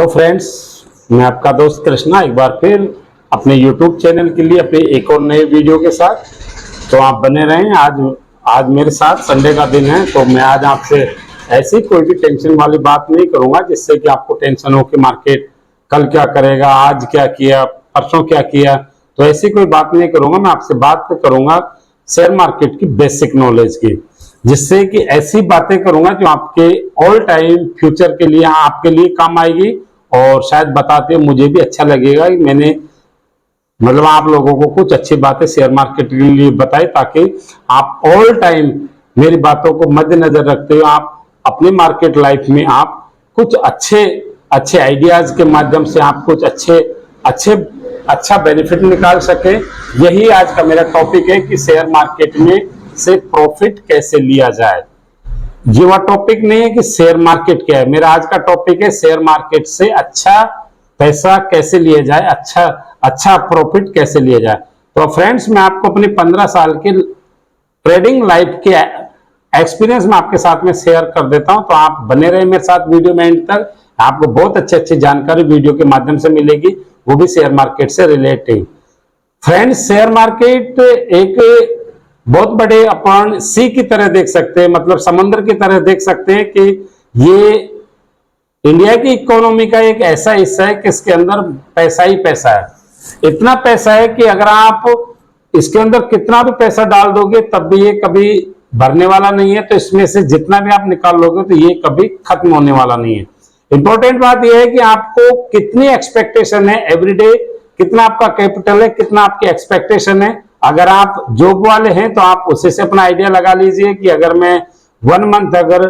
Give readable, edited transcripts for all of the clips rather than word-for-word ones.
तो फ्रेंड्स, मैं आपका दोस्त कृष्णा एक बार फिर अपने YouTube चैनल के लिए अपने एक और नए वीडियो के साथ। तो आप बने रहें। आज मेरे साथ संडे का दिन है, तो मैं आज आपसे ऐसी कोई भी टेंशन वाली बात नहीं करूंगा जिससे कि आपको टेंशन हो कि मार्केट कल क्या करेगा, आज क्या किया, परसों क्या किया। तो ऐसी कोई बात नहीं करूंगा। मैं आपसे बात करूंगा शेयर मार्केट की बेसिक नॉलेज की, जिससे कि ऐसी बातें करूंगा जो आपके ऑल टाइम फ्यूचर के लिए आपके लिए काम आएगी। और शायद बताते मुझे भी अच्छा लगेगा कि मैंने मतलब आप लोगों को कुछ अच्छी बातें शेयर मार्केट के लिए बताई, ताकि आप ऑल टाइम मेरी बातों को मद्देनजर रखते हुए आप अपने मार्केट लाइफ में आप कुछ अच्छे अच्छे आइडियाज के माध्यम से आप कुछ अच्छा बेनिफिट निकाल सके। यही आज का मेरा टॉपिक है कि शेयर मार्केट में से प्रॉफिट कैसे लिया जाए। ये वह टॉपिक नहीं है कि शेयर मार्केट क्या है। मेरा आज का टॉपिक है शेयर मार्केट से अच्छा पैसा कैसे लिया जाए, अच्छा प्रॉफिट कैसे लिया जाए। तो फ्रेंड्स, मैं आपको अपनी 15 साल की ट्रेडिंग लाइफ के एक्सपीरियंस में आपके साथ में शेयर कर देता हूं। तो आप बने रहे मेरे साथ वीडियो में एंड तक। आपको बहुत अच्छी जानकारी वीडियो के माध्यम से मिलेगी, वो भी शेयर मार्केट से रिलेटेड। फ्रेंड्स, शेयर मार्केट एक बहुत बड़े अपन सी की तरह देख सकते हैं, मतलब समुद्र की तरह देख सकते हैं कि ये इंडिया की इकोनॉमी का एक ऐसा हिस्सा है कि इसके अंदर पैसा ही पैसा है। इतना पैसा है कि अगर आप इसके अंदर कितना भी पैसा डाल दोगे तब भी ये कभी भरने वाला नहीं है। तो इसमें से जितना भी आप निकाल लोगे तो ये कभी खत्म होने वाला नहीं है। इंपॉर्टेंट बात यह है कि आपको कितनी एक्सपेक्टेशन है एवरीडे, कितना आपका कैपिटल है, कितना आपकी एक्सपेक्टेशन है। अगर आप जॉब वाले हैं तो आप उसी से अपना आइडिया लगा लीजिए कि अगर मैं 1 मंथ अगर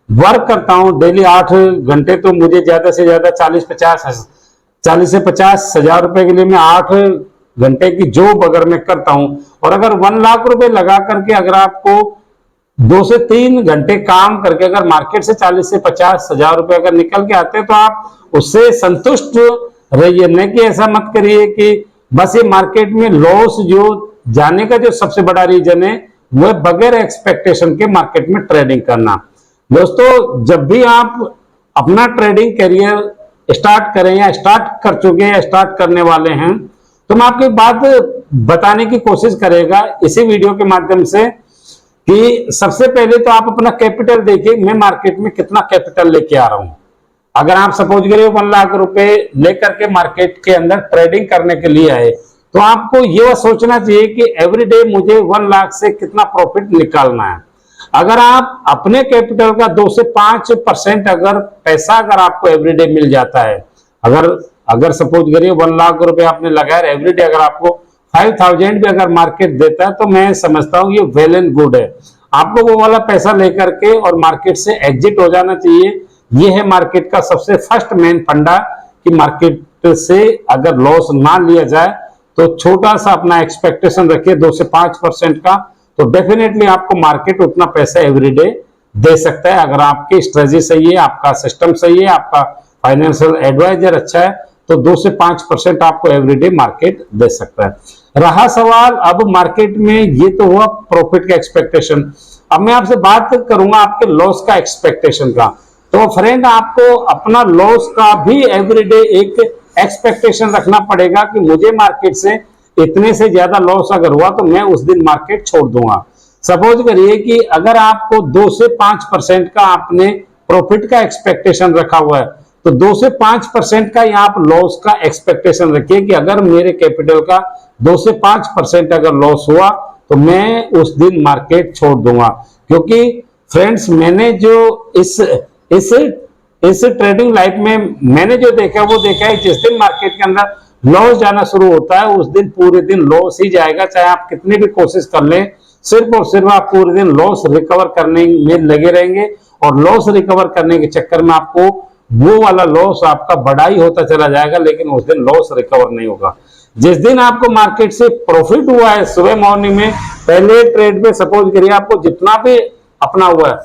वर्क करता हूं डेली 8 घंटे, तो मुझे ज्यादा से ज्यादा 40 से 50 हजार रुपए के लिए मैं 8 घंटे की जॉब अगर मैं करता हूं, और अगर 1 लाख रुपए लगा करके अगर आपको 2 से 3 घंटे काम करके अगर मार्केट से 40 से 50 हजार रुपए अगर निकल के आते हैं, तो आप उससे संतुष्ट रहिए। न कि ऐसा मत करिए कि बस ये मार्केट में लॉस जो जाने का जो सबसे बड़ा रीजन है वह बगैर एक्सपेक्टेशन के मार्केट में ट्रेडिंग करना। दोस्तों, जब भी आप अपना ट्रेडिंग करियर स्टार्ट करें या स्टार्ट कर चुके हैं या स्टार्ट करने वाले हैं, तो मैं आपको एक बात बताने की कोशिश करेगा इसी वीडियो के माध्यम से कि सबसे पहले तो आप अपना कैपिटल देखिए, मैं मार्केट में कितना कैपिटल लेके आ रहा हूं। अगर आप सपोज करिए 1 लाख रुपए लेकर के मार्केट के अंदर ट्रेडिंग करने के लिए आए, तो आपको यह सोचना चाहिए कि एवरीडे मुझे 1 लाख से कितना प्रॉफिट निकालना है। अगर आप अपने कैपिटल का 2 से 5% अगर पैसा अगर आपको एवरीडे मिल जाता है, अगर सपोज करिए 1 लाख रुपए आपने लगाया, एवरीडे अगर आपको 5000 भी अगर मार्केट देता है, तो मैं समझता हूं ये वेल एंड गुड है। आपको वो वाला पैसा लेकर के और मार्केट से एग्जिट हो जाना चाहिए। ये है मार्केट का सबसे फर्स्ट मेन फंडा कि मार्केट से अगर लॉस ना लिया जाए तो छोटा सा अपना एक्सपेक्टेशन रखिए 2 से 5% का, तो डेफिनेटली आपको मार्केट उतना पैसा एवरीडे दे सकता है। अगर आपकी स्ट्रेटजी सही है, आपका सिस्टम सही है, आपका फाइनेंशियल एडवाइजर अच्छा है, तो 2 से 5% आपको एवरीडे मार्केट दे सकता है। रहा सवाल अब मार्केट में, ये तो हुआ प्रॉफिट का एक्सपेक्टेशन। अब मैं आपसे बात करूंगा आपके लॉस का एक्सपेक्टेशन का। तो फ्रेंड, आपको अपना लॉस का भी एवरीडे एक एक्सपेक्टेशन रखना पड़ेगा कि मुझे मार्केट से इतने से ज्यादा लॉस अगर हुआ तो मैं उस दिन मार्केट छोड़ दूंगा। सपोज करिए कि अगर आपको 2 से 5% का आपने प्रॉफिट का एक्सपेक्टेशन रखा हुआ है, तो 2 से 5% का यहाँ आप लॉस का एक्सपेक्टेशन रखिए कि अगर मेरे कैपिटल का 2 से 5% अगर लॉस हुआ तो मैं उस दिन मार्केट छोड़ दूंगा। क्योंकि फ्रेंड्स, मैंने जो इस ट्रेडिंग लाइफ में मैंने जो देखा वो देखा है, जिस दिन मार्केट के अंदर लॉस जाना शुरू होता है उस दिन पूरे दिन लॉस ही जाएगा। चाहे आप कितनी भी कोशिश कर लें, सिर्फ और सिर्फ आप पूरे दिन लॉस रिकवर करने में लगे रहेंगे, और लॉस रिकवर करने के चक्कर में आपको वो वाला लॉस आपका बड़ा ही होता चला जाएगा, लेकिन उस दिन लॉस रिकवर नहीं होगा। जिस दिन आपको मार्केट से प्रॉफिट हुआ है, सुबह मॉर्निंग में पहले ट्रेड में सपोज करिए आपको जितना भी अपना हुआ है,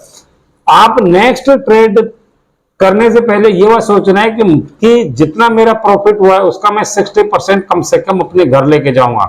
आप नेक्स्ट ट्रेड करने से पहले ये बात सोचना है कि जितना मेरा प्रॉफिट हुआ है उसका मैं 60% कम से कम अपने घर लेके जाऊंगा।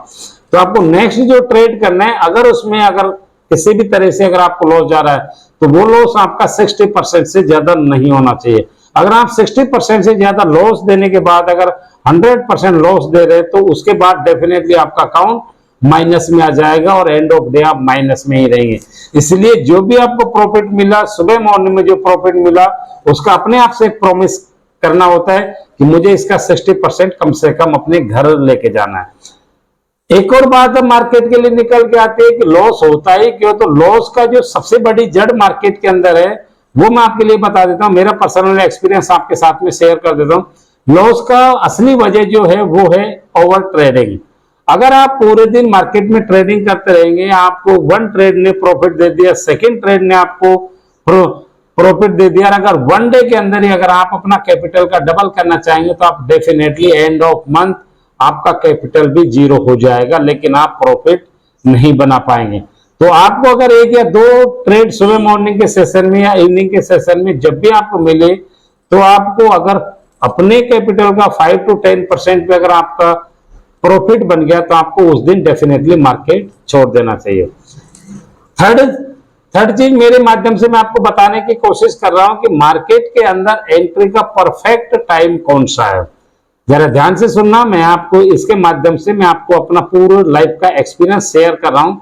तो आपको नेक्स्ट जो ट्रेड करना है, अगर उसमें अगर किसी भी तरह से अगर आपको लॉस जा रहा है, तो वो लॉस आपका 60% से ज्यादा नहीं होना चाहिए। अगर आप 60% से ज्यादा लॉस देने के बाद अगर 100% लॉस दे रहे तो उसके बाद डेफिनेटली आपका अकाउंट माइनस में आ जाएगा और एंड ऑफ डे आप माइनस में ही रहेंगे। इसलिए जो भी आपको प्रॉफिट मिला, सुबह मॉर्निंग में जो प्रॉफिट मिला, उसका अपने आप से एक प्रॉमिस करना होता है कि मुझे इसका 60% कम से कम अपने घर लेके जाना है। एक और बात है मार्केट के लिए निकल के आती है कि लॉस होता ही क्यों, तो लॉस का जो सबसे बड़ी जड़ मार्केट के अंदर है वो मैं आपके लिए बता देता हूं, मेरा पर्सनल एक्सपीरियंस आपके साथ में शेयर कर देता हूं। लॉस का असली वजह जो है वो है ओवर ट्रेडिंग। अगर आप पूरे दिन मार्केट में ट्रेडिंग करते रहेंगे, आपको वन ट्रेड ने प्रॉफिट दे दिया, सेकंड ट्रेड ने आपको प्रॉफिट दे दिया, अगर वन डे के अंदर ही अगर आप अपना कैपिटल का डबल करना चाहेंगे तो आप डेफिनेटली एंड ऑफ मंथ आपका कैपिटल भी जीरो हो जाएगा, लेकिन आप प्रॉफिट नहीं बना पाएंगे। तो आपको अगर एक या दो ट्रेड सुबह मॉर्निंग के सेशन में या इवनिंग के सेशन में जब भी आपको मिले, तो आपको अगर अपने कैपिटल का 5 to 10% पे अगर आपका प्रॉफिट बन गया तो आपको उस दिन डेफिनेटली मार्केट छोड़ देना चाहिए। थर्ड चीज मेरे माध्यम से मैं आपको बताने की कोशिश कर रहा हूं कि मार्केट के अंदर एंट्री का परफेक्ट टाइम कौन सा है। जरा ध्यान से सुनना, मैं आपको इसके माध्यम से मैं आपको अपना पूरा लाइफ का एक्सपीरियंस शेयर कर रहा हूं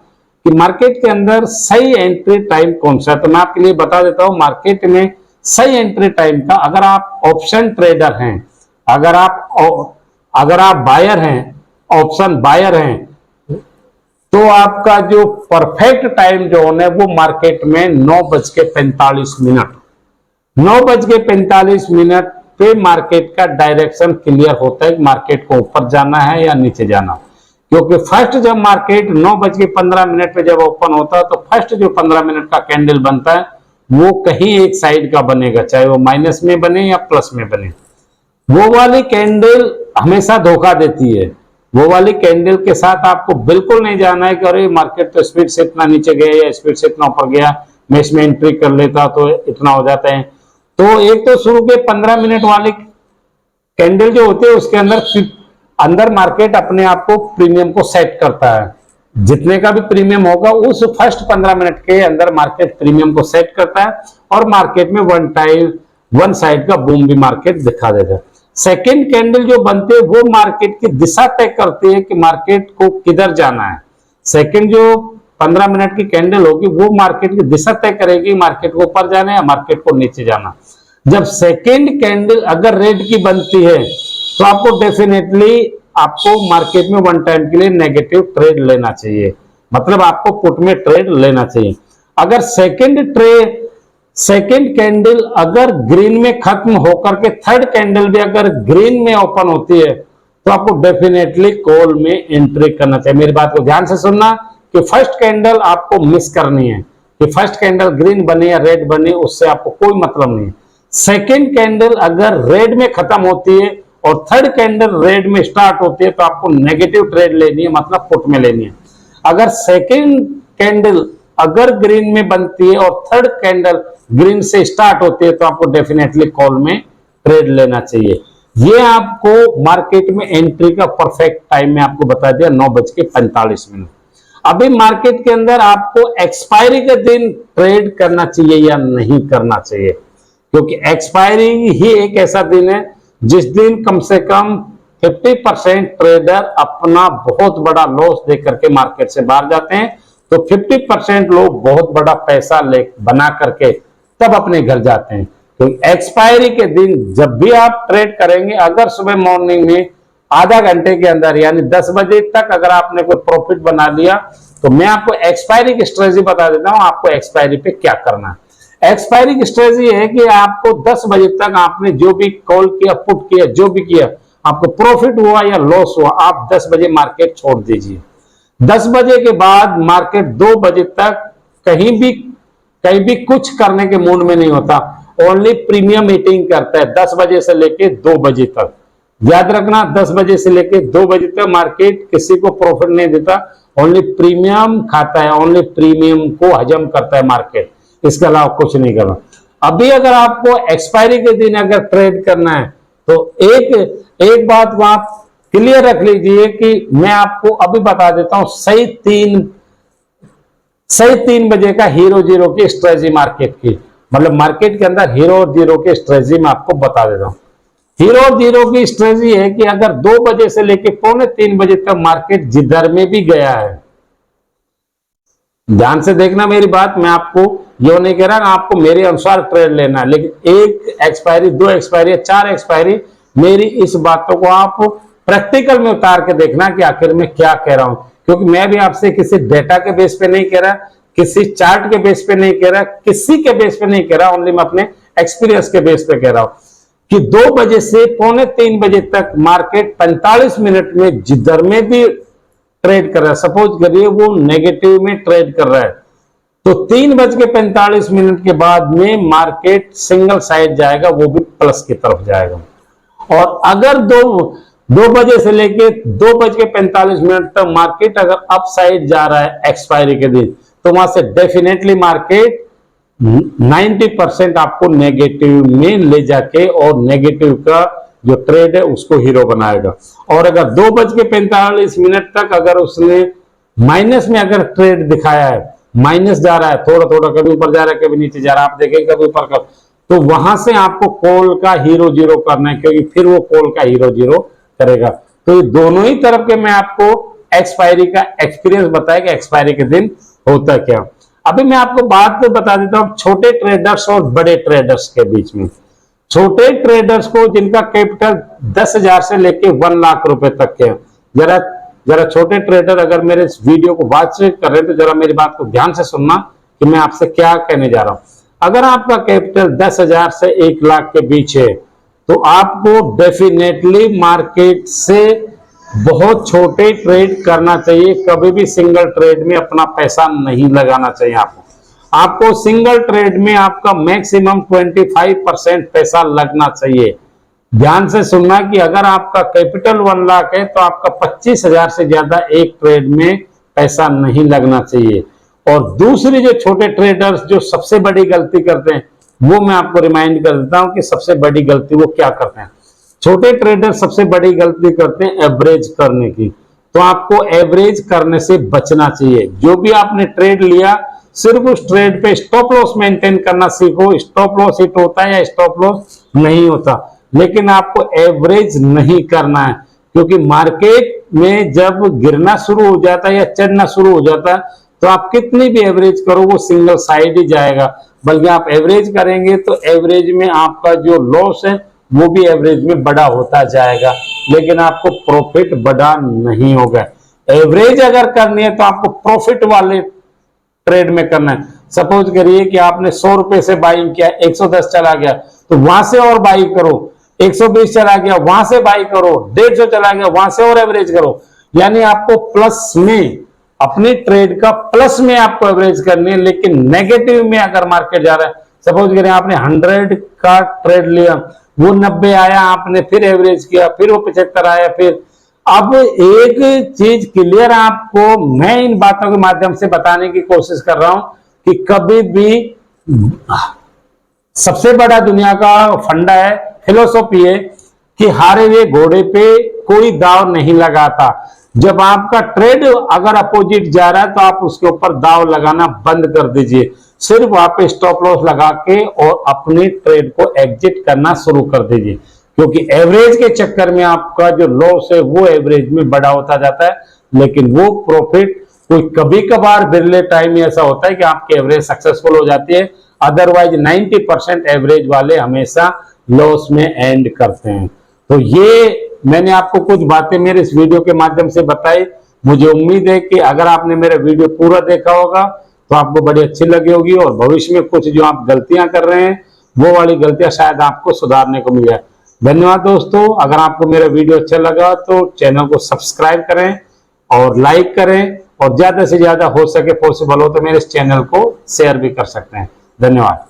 कि मार्केट के अंदर सही एंट्री टाइम कौन सा है। तो मैं आपके लिए बता देता हूं मार्केट में सही एंट्री टाइम का, अगर आप ऑप्शन ट्रेडर हैं, अगर आप बायर हैं, ऑप्शन बायर हैं, तो आपका जो परफेक्ट टाइम जोन है वो मार्केट में 9:45 9:45 पे मार्केट का डायरेक्शन क्लियर होता है, मार्केट को ऊपर जाना है या नीचे जाना। क्योंकि फर्स्ट जब मार्केट 9:15 पे जब ओपन होता है तो फर्स्ट जो 15 मिनट का कैंडल बनता है वो कहीं एक साइड का बनेगा, चाहे वो माइनस में बने या प्लस में बने। वो वाली कैंडल हमेशा धोखा देती है, वो वाली कैंडल के साथ आपको बिल्कुल नहीं जाना है कि अरे मार्केट तो स्पीड से इतना नीचे गया या स्पीड से इतना ऊपर गया, मैं इसमें एंट्री कर लेता तो इतना हो जाता है। तो एक तो शुरू के 15 मिनट वाली कैंडल जो होते हैं उसके अंदर मार्केट अपने आप को प्रीमियम को सेट करता है, जितने का भी प्रीमियम होगा उस फर्स्ट 15 मिनट के अंदर मार्केट प्रीमियम को सेट करता है और मार्केट में वन साइड का बूम भी मार्केट दिखा देगा। सेकेंड कैंडल जो बनते हैं वो मार्केट की दिशा तय करती है कि मार्केट को किधर जाना है। सेकेंड जो 15 मिनट की कैंडल होगी वो मार्केट की दिशा तय करेगी, मार्केट को ऊपर जाना है या मार्केट को नीचे जाना। जब सेकेंड कैंडल अगर रेड की बनती है तो आपको डेफिनेटली आपको मार्केट में वन टाइम के लिए नेगेटिव ट्रेड लेना चाहिए, मतलब आपको पुट में ट्रेड लेना चाहिए। अगर सेकेंड कैंडल अगर ग्रीन में खत्म होकर के थर्ड कैंडल भी अगर ग्रीन में ओपन होती है तो आपको डेफिनेटली कॉल में एंट्री करना चाहिए। मेरी बात को ध्यान से सुनना कि फर्स्ट कैंडल आपको मिस करनी है, कि फर्स्ट कैंडल ग्रीन बने या रेड बने उससे आपको कोई मतलब नहीं। सेकेंड कैंडल अगर रेड में खत्म होती है और थर्ड कैंडल रेड में स्टार्ट होती है तो आपको नेगेटिव ट्रेड लेनी है, मतलब पुट में लेनी है। अगर सेकेंड कैंडल अगर ग्रीन में बनती है और थर्ड कैंडल ग्रीन से स्टार्ट होती है तो आपको डेफिनेटली कॉल में ट्रेड लेना चाहिए। ये आपको मार्केट में एंट्री का परफेक्ट टाइम में आपको बता दिया 9:45। अभी मार्केट के अंदर आपको एक्सपायरी के दिन ट्रेड करना चाहिए या नहीं करना चाहिए, क्योंकि एक्सपायरी ही एक ऐसा दिन है जिस दिन कम से कम 50% ट्रेडर अपना बहुत बड़ा लॉस देकर के मार्केट से बाहर जाते हैं, तो 50% लोग बहुत बड़ा पैसा बना करके तब अपने घर जाते हैं। तो एक्सपायरी के दिन जब भी आप ट्रेड करेंगे, अगर सुबह मॉर्निंग में आधा घंटे के अंदर यानी 10 बजे तक अगर आपने कोई प्रॉफिट बना लिया तो मैं आपको एक्सपायरी की स्ट्रेटजी बता देता हूं, आपको एक्सपायरी पे क्या करना है। एक्सपायरी की स्ट्रेटजी है कि आपको 10 बजे तक आपने जो भी कॉल किया, पुट किया, जो भी किया, आपको प्रॉफिट हुआ या लॉस हुआ, आप 10 बजे मार्केट छोड़ दीजिए। 10 बजे के बाद मार्केट 2 बजे तक कहीं भी कुछ करने के मूड में नहीं होता, ओनली प्रीमियम मीटिंग करता है 10 बजे से लेके 2 बजे तक। याद रखना 10 बजे से लेके 2 बजे तक मार्केट किसी को प्रॉफिट नहीं देता, ओनली प्रीमियम खाता है, ओनली प्रीमियम को हजम करता है मार्केट, इसके अलावा कुछ नहीं करना। अभी अगर आपको एक्सपायरी के दिन अगर ट्रेड करना है तो एक बात को आप क्लियर रख लीजिए कि मैं आपको अभी बता देता हूं सही 3 बजे का हीरो जीरो की स्ट्रेटजी मार्केट की। मतलब मार्केट के अंदर हीरो और जीरो की स्ट्रेटजी मैं आपको बता देता हूं। हीरो और जीरो की स्ट्रेटजी है कि अगर 2 बजे से लेकर 2:45 बजे तक मार्केट जिधर में भी गया है, ध्यान से देखना मेरी बात, मैं आपको यो नहीं कह रहा आपको मेरे अनुसार ट्रेड लेना है, लेकिन 1 एक्सपायरी 2 एक्सपायरी 4 एक्सपायरी, मेरी इस बातों को आप प्रैक्टिकल में उतार के देखना कि आखिर में क्या कह रहा हूं। क्योंकि मैं भी आपसे किसी डेटा के बेस पे नहीं कह रहा, किसी चार्ट के बेस पे नहीं कह रहा, किसी के बेस पे नहीं कह रहा, ओनली मैं अपने एक्सपीरियंस के बेस पे कह रहा हूं कि 2 बजे से 2:45 बजे तक मार्केट 45 मिनट में जिधर में भी ट्रेड कर रहा है, सपोज करिए वो नेगेटिव में ट्रेड कर रहा है, तो 3:45 के बाद में मार्केट सिंगल साइड जाएगा, वो भी प्लस की तरफ जाएगा। और अगर 2 बजे से लेके 2:45 तक मार्केट अगर अप साइड जा रहा है एक्सपायरी के दिन, तो वहां से डेफिनेटली मार्केट 90% आपको नेगेटिव में ले जाके और नेगेटिव का जो ट्रेड है उसको हीरो बनाएगा। और अगर 2:45 तक अगर उसने माइनस में अगर ट्रेड दिखाया है, माइनस जा रहा है, थोड़ा थोड़ा कभी ऊपर जा रहा है कभी नीचे जा रहा है, आप देखेंगे कभी ऊपर का, तो वहां से आपको कॉल का हीरो जीरो करना है, क्योंकि फिर वो कॉल का हीरो जीरो करेगा। तो ये दोनों ही तरफ के मैं आपको एक्सपायरी का एक्सपीरियंस बताया कि एक्सपायरी के दिन होता क्या। अभी मैं आपको बात तो बता देता हूं छोटे ट्रेडर्स और बड़े ट्रेडर्स के बीच में। छोटे ट्रेडर्स को जिनका कैपिटल 10,000 से लेके 1 लाख रुपए तक के, जरा छोटे ट्रेडर अगर मेरे इस वीडियो को बातचीत कर रहे हैं तो जरा मेरी बात को ध्यान से सुनना कि मैं आपसे क्या कहने जा रहा हूं। अगर आपका कैपिटल 10,000 से 1 लाख के बीच है तो आपको डेफिनेटली मार्केट से बहुत छोटे ट्रेड करना चाहिए। कभी भी सिंगल ट्रेड में अपना पैसा नहीं लगाना चाहिए। आपको सिंगल ट्रेड में आपका मैक्सिमम 25% पैसा लगना चाहिए। ध्यान से सुनना कि अगर आपका कैपिटल 1 लाख है तो आपका 25,000 से ज्यादा एक ट्रेड में पैसा नहीं लगना चाहिए। और दूसरी जो छोटे ट्रेडर्स जो सबसे बड़ी गलती करते हैं, वो मैं आपको रिमाइंड कर देता हूं कि सबसे बड़ी गलती वो क्या करते हैं। छोटे ट्रेडर सबसे बड़ी गलती करते हैं एवरेज करने की। तो आपको एवरेज करने से बचना चाहिए। जो भी आपने ट्रेड लिया सिर्फ उस ट्रेड पे स्टॉप लॉस मेंटेन करना सीखो। स्टॉप लॉस हिट होता है या स्टॉप लॉस नहीं होता, लेकिन आपको एवरेज नहीं करना है। क्योंकि मार्केट में जब गिरना शुरू हो जाता है या चढ़ना शुरू हो जाता है तो आप कितनी भी एवरेज करो वो सिंगल साइड ही जाएगा। बल्कि आप एवरेज करेंगे तो एवरेज में आपका जो लॉस है वो भी एवरेज में बड़ा होता जाएगा, लेकिन आपको प्रॉफिट बड़ा नहीं होगा। एवरेज अगर करनी है तो आपको प्रॉफिट वाले ट्रेड में करना है। सपोज करिए कि आपने 100 रुपए से बाइंग किया, 110 चला गया तो वहां से और बाई करो, 120 चला गया वहां से बाई करो, 150 चला गया वहां से और एवरेज करो। यानी आपको प्लस में अपनी ट्रेड का प्लस में आपको एवरेज करनी है। लेकिन नेगेटिव में अगर मार्केट जा रहा है, सपोज करें आपने 100 का ट्रेड लिया, वो 90 आया, आपने फिर एवरेज किया, फिर वो 75 आया, फिर अब एक चीज क्लियर आपको मैं इन बातों के माध्यम से बताने की कोशिश कर रहा हूं कि कभी भी सबसे बड़ा दुनिया का फंडा है, फिलोसॉफी है कि हारे हुए घोड़े पे कोई दाव नहीं लगाता। जब आपका ट्रेड अगर अपोजिट जा रहा है तो आप उसके ऊपर दाव लगाना बंद कर दीजिए। सिर्फ आप स्टॉप लॉस लगा के और अपनी ट्रेड को एग्जिट करना शुरू कर दीजिए। क्योंकि एवरेज के चक्कर में आपका जो लॉस है वो एवरेज में बड़ा होता जाता है, लेकिन वो प्रॉफिट कोई कभी कभार बिरले टाइम में ऐसा होता है कि आपकी एवरेज सक्सेसफुल हो जाती है। अदरवाइज 90% एवरेज वाले हमेशा लॉस में एंड करते हैं। तो ये मैंने आपको कुछ बातें मेरे इस वीडियो के माध्यम से बताई। मुझे उम्मीद है कि अगर आपने मेरा वीडियो पूरा देखा होगा तो आपको बड़ी अच्छी लगी होगी और भविष्य में कुछ जो आप गलतियां कर रहे हैं वो वाली गलतियां शायद आपको सुधारने को मिल जाए। धन्यवाद दोस्तों। अगर आपको मेरा वीडियो अच्छा लगा तो चैनल को सब्सक्राइब करें और लाइक करें, और ज्यादा से ज्यादा हो सके पॉसिबल हो तो मेरे इस चैनल को शेयर भी कर सकते हैं। धन्यवाद।